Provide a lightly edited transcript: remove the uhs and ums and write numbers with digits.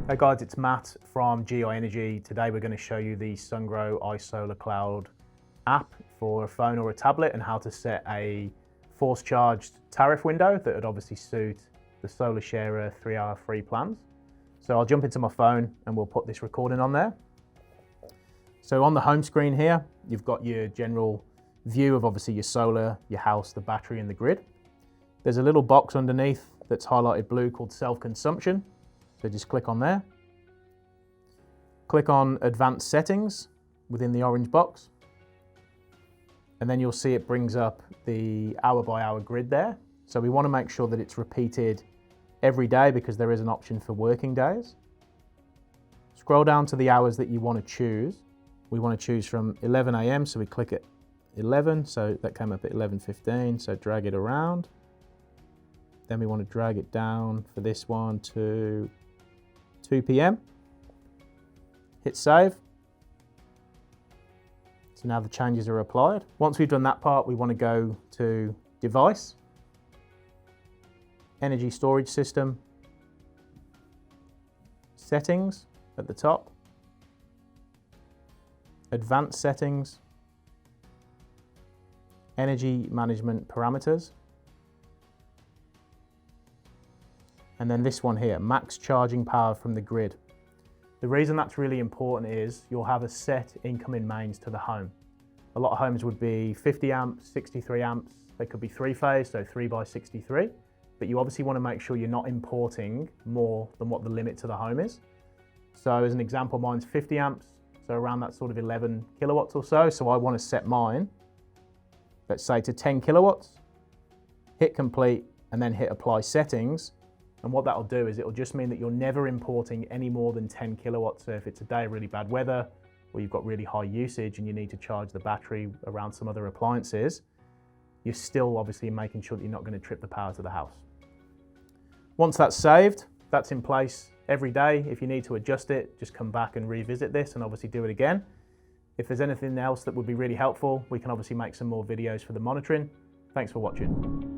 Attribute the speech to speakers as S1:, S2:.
S1: Hey guys, it's Matt from GI Energy. Today we're going to show you the Sungrow iSolarCloud app for a phone or a tablet and how to set a force charged tariff window that would obviously suit the Solar Sharer 3-hour free plans. So I'll jump into my phone and we'll put this recording on there. So on the home screen here, you've got your general view of obviously your solar, your house, the battery and the grid. There's a little box underneath that's highlighted blue called self-consumption. So just click on there. Click on Advanced Settings within the orange box. And then you'll see it brings up the hour by hour grid there. So we want to make sure that it's repeated every day because there is an option for working days. Scroll down to the hours that you want to choose. We want to choose from 11 AM, so we click at 11, so that came up at 11:15, so drag it around. Then we want to drag it down for this one to 2 PM. Hit save. So now the changes are applied. Once we've done that part, we want to go to Device, Energy Storage System, Settings at the top, Advanced Settings, Energy Management Parameters, and then this one here, max charging power from the grid. The reason that's really important is you'll have a set incoming mains to the home. A lot of homes would be 50 amps, 63 amps, they could be 3-phase, so 3x63, but you obviously want to make sure you're not importing more than what the limit to the home is. So as an example, mine's 50 amps, so around that sort of 11 kilowatts or so, so I want to set mine, let's say to 10 kilowatts, hit complete, and then hit apply settings. And what that'll do is it'll just mean that you're never importing any more than 10 kilowatts. So if it's a day of really bad weather, or you've got really high usage and you need to charge the battery around some other appliances, you're still obviously making sure that you're not going to trip the power to the house. Once that's saved, that's in place every day. If you need to adjust it, just come back and revisit this and obviously do it again. If there's anything else that would be really helpful, we can obviously make some more videos for the monitoring. Thanks for watching.